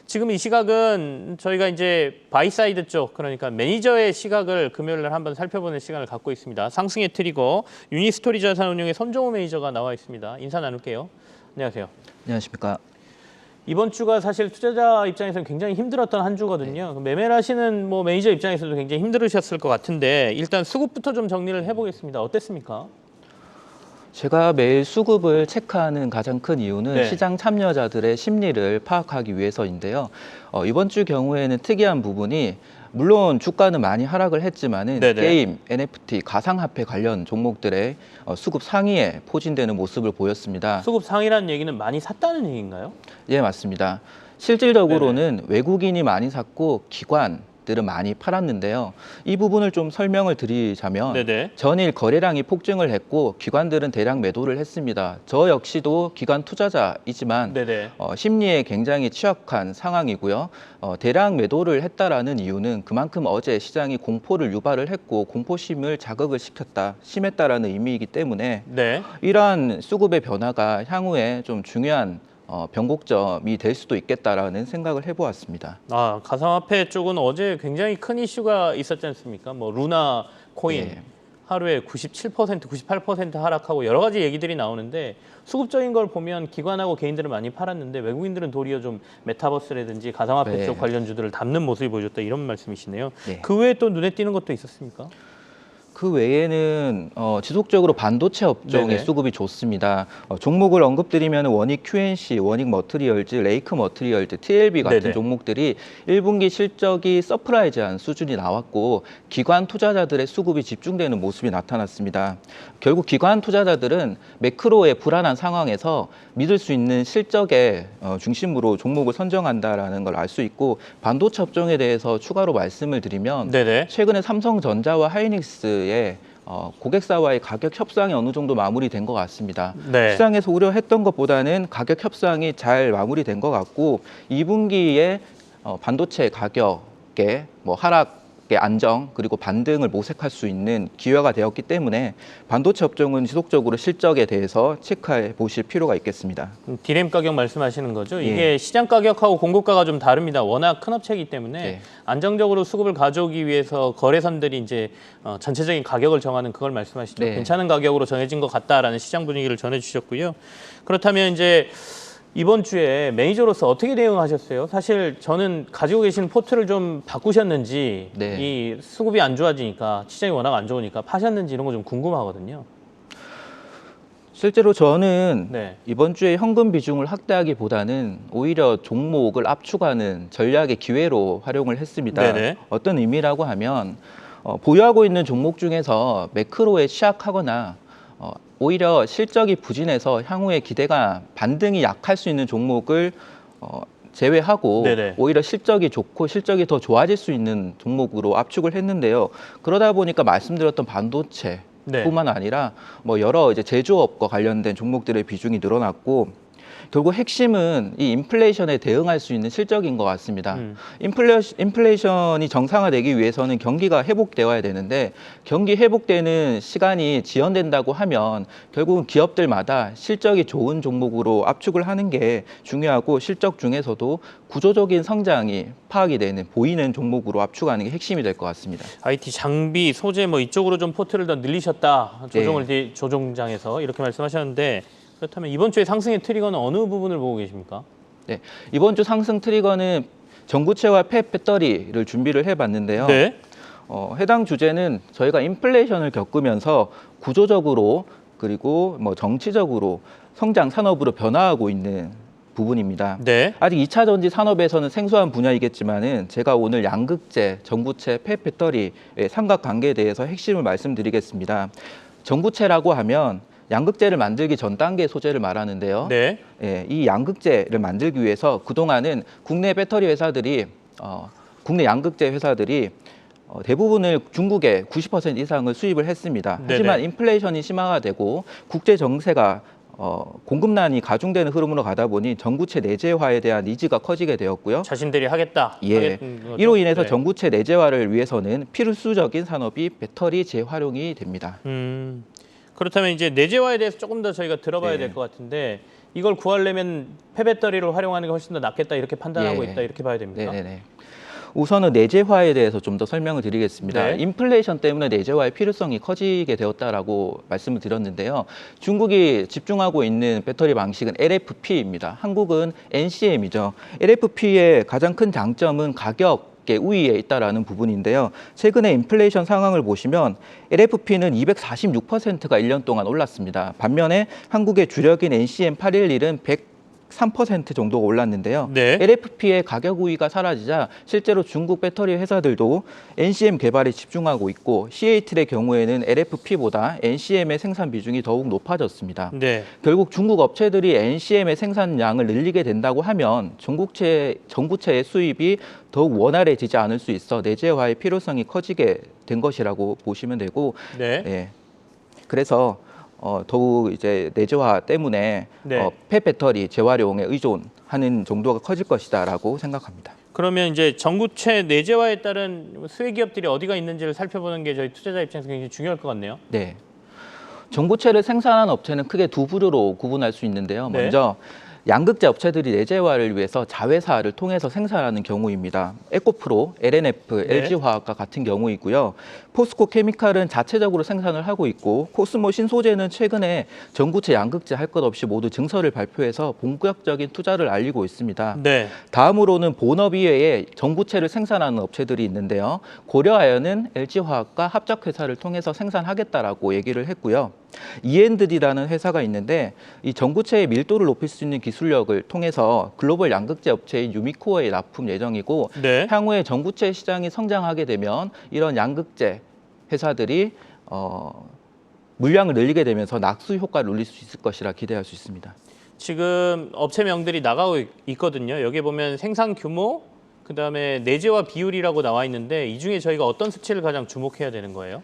지금 이 시각은 저희가 이제 바이사이드 쪽, 그러니까 매니저의 시각을 금요일 날 한번 살펴보는 시간을 갖고 있습니다. 상승의 트리거 유니스토리 자산운용의 손종호 매니저가 나와 있습니다. 인사 나눌게요. 안녕하세요. 안녕하십니까. 이번 주가 사실 투자자 입장에서는 굉장히 힘들었던 한 주거든요. 매매를 하시는 매니저 입장에서도 굉장히 힘들으셨을 것 같은데 일단 수급부터 좀 정리를 해보겠습니다. 어땠습니까? 제가 매일 수급을 체크하는 가장 큰 이유는 네. 시장 참여자들의 심리를 파악하기 위해서인데요. 이번 주 경우에는 특이한 부분이 물론 주가는 많이 하락을 했지만은 네네. 게임, NFT, 가상화폐 관련 종목들의 수급 상위에 포진되는 모습을 보였습니다. 수급 상이라는 얘기는 많이 샀다는 얘기인가요? 예, 맞습니다. 실질적으로는 외국인이 많이 샀고 기관들은 많이 팔았는데요. 이 부분을 좀 설명을 드리자면 네네. 전일 거래량이 폭증을 했고 기관들은 대량 매도를 했습니다. 저 역시도 기관 투자자이지만 네네. 심리에 굉장히 취약한 상황이고요. 대량 매도를 했다라는 이유는 그만큼 어제 시장이 공포를 유발을 했고 공포심을 자극을 시켰다, 심했다라는 의미이기 때문에 네. 이러한 수급의 변화가 향후에 좀 중요한 변곡점이 될 수도 있겠다라는 생각을 해보았습니다. 가상화폐 쪽은 어제 굉장히 큰 이슈가 있었지 않습니까? 루나 코인 네. 하루에 97%, 98% 하락하고 여러 가지 얘기들이 나오는데 수급적인 걸 보면 기관하고 개인들은 많이 팔았는데 외국인들은 도리어 좀 메타버스라든지 가상화폐 네. 쪽 관련주들을 담는 모습이 보여줬다 이런 말씀이시네요. 네. 그 외에 또 눈에 띄는 것도 있었습니까? 그 외에는 지속적으로 반도체 업종의 네네. 수급이 좋습니다. 종목을 언급드리면 원익 QNC, 원익 머트리얼즈, 레이크 머트리얼즈, TLB 같은 네네. 종목들이 1분기 실적이 서프라이즈한 수준이 나왔고 기관 투자자들의 수급이 집중되는 모습이 나타났습니다. 결국 기관 투자자들은 매크로의 불안한 상황에서 믿을 수 있는 실적의 중심으로 종목을 선정한다라는 걸 알 수 있고 반도체 업종에 대해서 추가로 말씀을 드리면 네네. 최근에 삼성전자와 하이닉스의 고객사와의 가격 협상이 어느 정도 마무리된 것 같습니다. 네. 시장에서 우려했던 것보다는 가격 협상이 잘 마무리된 것 같고 2분기에 반도체 가격의 하락의 안정 그리고 반등을 모색할 수 있는 기회가 되었기 때문에 반도체 업종은 지속적으로 실적에 대해서 체크해 보실 필요가 있겠습니다. 디램 가격 말씀하시는 거죠? 예. 이게 시장 가격하고 공급가가 좀 다릅니다. 워낙 큰 업체이기 때문에 네. 안정적으로 수급을 가져오기 위해서 거래선들이 이제 전체적인 가격을 정하는 그걸 말씀하시죠. 네. 괜찮은 가격으로 정해진 것 같다라는 시장 분위기를 전해주셨고요. 그렇다면 이제 이번 주에 매니저로서 어떻게 대응하셨어요? 사실 저는 가지고 계신 포트를 좀 바꾸셨는지 네. 이 수급이 안 좋아지니까 시장이 워낙 안 좋으니까 파셨는지 이런 거 좀 궁금하거든요. 실제로 저는 네. 이번 주에 현금 비중을 확대하기보다는 오히려 종목을 압축하는 전략의 기회로 활용을 했습니다. 네네. 어떤 의미라고 하면 보유하고 있는 종목 중에서 매크로에 취약하거나 오히려 실적이 부진해서 향후에 기대가 반등이 약할 수 있는 종목을 제외하고 네네. 오히려 실적이 좋고 실적이 더 좋아질 수 있는 종목으로 압축을 했는데요. 그러다 보니까 말씀드렸던 반도체 네. 뿐만 아니라 여러 이제 제조업과 관련된 종목들의 비중이 늘어났고 결국 핵심은 이 인플레이션에 대응할 수 있는 실적인 것 같습니다. 인플레이션이 정상화되기 위해서는 경기가 회복되어야 되는데 경기 회복되는 시간이 지연된다고 하면 결국은 기업들마다 실적이 좋은 종목으로 압축을 하는 게 중요하고 실적 중에서도 구조적인 성장이 파악이 되는 보이는 종목으로 압축하는 게 핵심이 될 것 같습니다. IT 장비, 소재 이쪽으로 좀 포트를 더 늘리셨다. 조종장에서 이렇게 말씀하셨는데 그렇다면 이번 주에 상승의 트리거는 어느 부분을 보고 계십니까? 네, 이번 주 상승 트리거는 전구체와 폐 배터리를 준비를 해봤는데요. 네. 해당 주제는 저희가 인플레이션을 겪으면서 구조적으로 그리고 정치적으로 성장 산업으로 변화하고 있는 부분입니다. 네. 아직 2차 전지 산업에서는 생소한 분야이겠지만은 제가 오늘 양극재, 전구체, 폐 배터리의 삼각관계에 대해서 핵심을 말씀드리겠습니다. 전구체라고 하면 양극재를 만들기 전 단계 소재를 말하는데요. 네. 예, 이 양극재를 만들기 위해서 그동안은 국내 배터리 회사들이 국내 양극재 회사들이 대부분을 중국의 90% 이상을 수입을 했습니다. 네네. 하지만 인플레이션이 심화가 되고 국제 정세가 공급난이 가중되는 흐름으로 가다 보니 전구체 내재화에 대한 니즈가 커지게 되었고요. 자신들이 하겠다. 예. 하겠는 거죠? 이로 인해서 네. 전구체 내재화를 위해서는 필수적인 산업이 배터리 재활용이 됩니다. 그렇다면 이제 내재화에 대해서 조금 더 저희가 들어봐야 네. 될 것 같은데 이걸 구하려면 폐배터리를 활용하는 게 훨씬 더 낫겠다 이렇게 판단하고 예. 있다 이렇게 봐야 됩니까? 네네네. 우선은 내재화에 대해서 좀 더 설명을 드리겠습니다. 네. 인플레이션 때문에 내재화의 필요성이 커지게 되었다라고 말씀을 드렸는데요. 중국이 집중하고 있는 배터리 방식은 LFP입니다. 한국은 NCM이죠. LFP의 가장 큰 장점은 가격의 우위에 있다라는 부분인데요. 최근에 인플레이션 상황을 보시면 LFP는 246%가 1년 동안 올랐습니다. 반면에 한국의 주력인 NCM811은 3% 정도가 올랐는데요. 네. LFP의 가격 우위가 사라지자 실제로 중국 배터리 회사들도 NCM 개발에 집중하고 있고 CATL의 경우에는 LFP보다 NCM의 생산 비중이 더욱 높아졌습니다. 네. 결국 중국 업체들이 NCM의 생산량을 늘리게 된다고 하면 전구체의 수입이 더욱 원활해지지 않을 수 있어 내재화의 필요성이 커지게 된 것이라고 보시면 되고, 네. 예. 그래서 더욱 이제 내재화 때문에 네. 폐배터리 재활용에 의존하는 정도가 커질 것이다라고 생각합니다. 그러면 이제 전구체 내재화에 따른 수혜 기업들이 어디가 있는지를 살펴보는 게 저희 투자자 입장에서 굉장히 중요할 것 같네요. 네. 전구체를 생산하는 업체는 크게 두 부류로 구분할 수 있는데요. 네. 먼저 양극재 업체들이 내재화를 위해서 자회사를 통해서 생산하는 경우입니다. 에코프로, LNF, 네. LG화학과 같은 경우이고요. 포스코 케미칼은 자체적으로 생산을 하고 있고 코스모 신소재는 최근에 전구체, 양극재 할 것 없이 모두 증설을 발표해서 본격적인 투자를 알리고 있습니다. 네. 다음으로는 본업 이외에 전구체를 생산하는 업체들이 있는데요. 고려아연은 LG화학과 합작회사를 통해서 생산하겠다라고 얘기를 했고요. E&D라는 회사가 있는데 이 전구체의 밀도를 높일 수 있는 기술력을 통해서 글로벌 양극재 업체인 유미코어에 납품 예정이고 네. 향후에 전구체 시장이 성장하게 되면 이런 양극재 회사들이 물량을 늘리게 되면서 낙수 효과를 올릴 수 있을 것이라 기대할 수 있습니다. 지금 업체명들이 나가고 있거든요. 여기 보면 생산 규모, 그다음에 내재화 비율이라고 나와 있는데 이 중에 저희가 어떤 수치를 가장 주목해야 되는 거예요?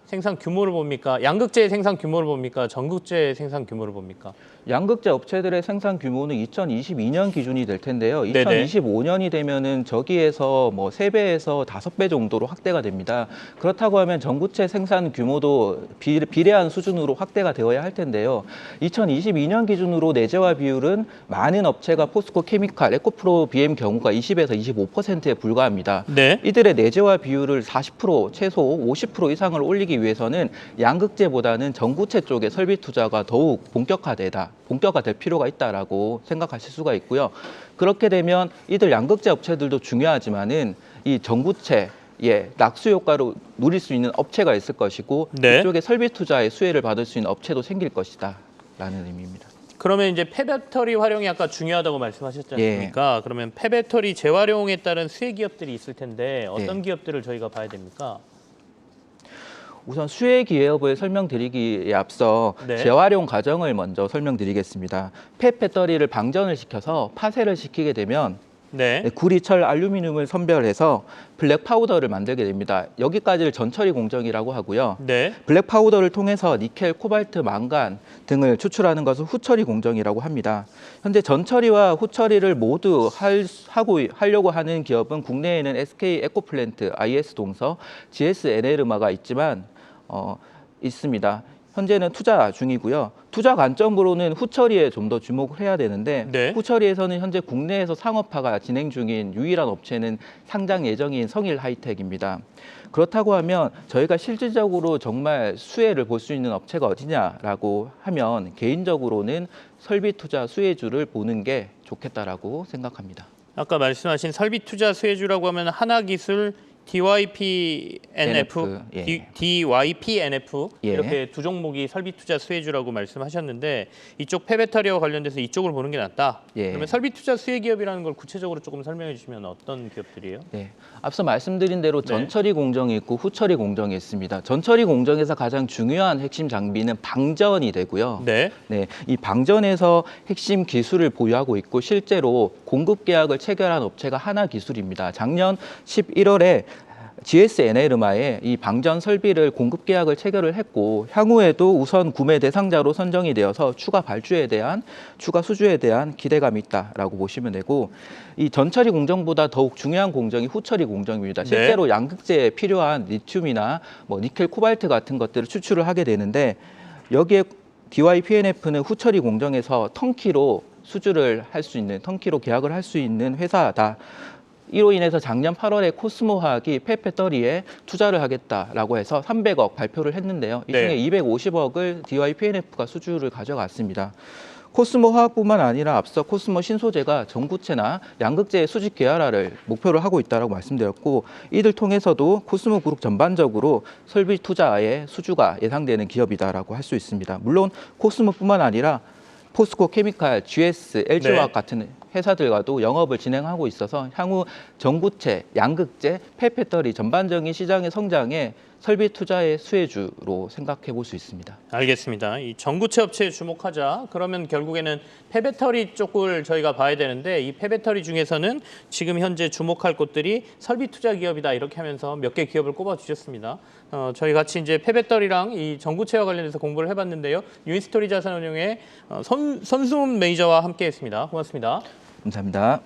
생산 규모를 봅니까? 양극재의 생산 규모를 봅니까? 전극재의 생산 규모를 봅니까? 양극재 업체들의 생산 규모는 2022년 기준이 될 텐데요. 네네. 2025년이 되면은 저기에서 뭐 3배에서 5배 정도로 확대가 됩니다. 그렇다고 하면 전구체 생산 규모도 비례한 수준으로 확대가 되어야 할 텐데요. 2022년 기준으로 내재화 비율은 많은 업체가 포스코 케미칼, 에코프로 BM 경우가 20에서 25%에 불과합니다. 네. 이들의 내재화 비율을 40% 최소 50% 이상을 올리기 위해서는 양극재보다는 전구체 쪽의 설비 투자가 더욱 본격화될 필요가 있다라고 생각하실 수가 있고요. 그렇게 되면 이들 양극재 업체들도 중요하지만은 이 전구체의 낙수 효과를 누릴 수 있는 업체가 있을 것이고 네. 이쪽에 설비 투자의 수혜를 받을 수 있는 업체도 생길 것이다라는 의미입니다. 그러면 이제 폐배터리 활용이 아까 중요하다고 말씀하셨지 않습니까? 그러면 폐배터리 재활용에 따른 수혜 기업들이 있을 텐데 어떤 기업들을 저희가 봐야 됩니까? 우선 수혜 기업을 설명드리기에 앞서 네. 재활용 과정을 먼저 설명드리겠습니다. 폐배터리를 방전을 시켜서 파쇄를 시키게 되면 네. 구리, 철, 알루미늄을 선별해서 블랙 파우더를 만들게 됩니다. 여기까지를 전처리 공정이라고 하고요. 네. 블랙 파우더를 통해서 니켈, 코발트, 망간 등을 추출하는 것을 후처리 공정이라고 합니다. 현재 전처리와 후처리를 모두 하려고 하는 기업은 국내에는 SK 에코플랜트, IS 동서, GS 에네르마가 있지만 있습니다. 현재는 투자 중이고요. 투자 관점으로는 후처리에 좀 더 주목을 해야 되는데 네. 후처리에서는 현재 국내에서 상업화가 진행 중인 유일한 업체는 상장 예정인 성일 하이텍입니다. 그렇다고 하면 저희가 실질적으로 정말 수혜를 볼 수 있는 업체가 어디냐라고 하면 개인적으로는 설비 투자 수혜주를 보는 게 좋겠다라고 생각합니다. 아까 말씀하신 설비 투자 수혜주라고 하면 하나기술, DYPNF, DYPNF 이렇게 두 종목이 설비 투자 수혜주라고 말씀하셨는데 이쪽 폐배터리와 관련돼서 이쪽을 보는 게 낫다. 그러면 설비 투자 수혜 기업이라는 걸 구체적으로 조금 설명해 주시면 어떤 기업들이에요? 네, 앞서 말씀드린 대로 전처리 공정이 있고 후처리 공정이 있습니다. 전처리 공정에서 가장 중요한 핵심 장비는 방전이 되고요. 네. 이 방전에서 핵심 기술을 보유하고 있고 실제로 공급 계약을 체결한 업체가 하나기술입니다. 작년 11월에 GS 에네르마에 이 방전 설비를 공급 계약을 체결을 했고 향후에도 우선 구매 대상자로 선정이 되어서 추가 수주에 대한 기대감이 있다라고 보시면 되고 이 전처리 공정보다 더욱 중요한 공정이 후처리 공정입니다. 실제로 양극재에 필요한 리튬이나 뭐 니켈, 코발트 같은 것들을 추출을 하게 되는데 여기에 DYPNF는 후처리 공정에서 턴키로 수주를 할 수 있는, 턴키로 계약을 할 수 있는 회사다. 이로 인해서 작년 8월에 코스모화학이 폐배터리에 투자를 하겠다라고 해서 300억 발표를 했는데요. 이 중에 네. 250억을 DYPNF가 수주를 가져갔습니다. 코스모 화학뿐만 아니라 앞서 코스모 신소재가 전구체나 양극재의 수직 계열화를 목표를 하고 있다고 말씀드렸고, 이들 통해서도 코스모 그룹 전반적으로 설비 투자에 수주가 예상되는 기업이다라고 할 수 있습니다. 물론 코스모뿐만 아니라 포스코 케미칼, GS, LG화학 네. 같은 회사들과도 영업을 진행하고 있어서 향후 전구체, 양극재, 폐배터리 전반적인 시장의 성장에 설비 투자의 수혜주로 생각해 볼 수 있습니다. 알겠습니다. 이 전구체 업체에 주목하자. 그러면 결국에는 폐배터리 쪽을 저희가 봐야 되는데 이 폐배터리 중에서는 지금 현재 주목할 곳들이 설비 투자 기업이다 이렇게 하면서 몇 개 기업을 꼽아 주셨습니다. 저희 같이 이제 폐배터리랑 이 전구체와 관련해서 공부를 해봤는데요. 유니스토리 자산운용의 선수문 매니저와 함께했습니다. 고맙습니다. 감사합니다.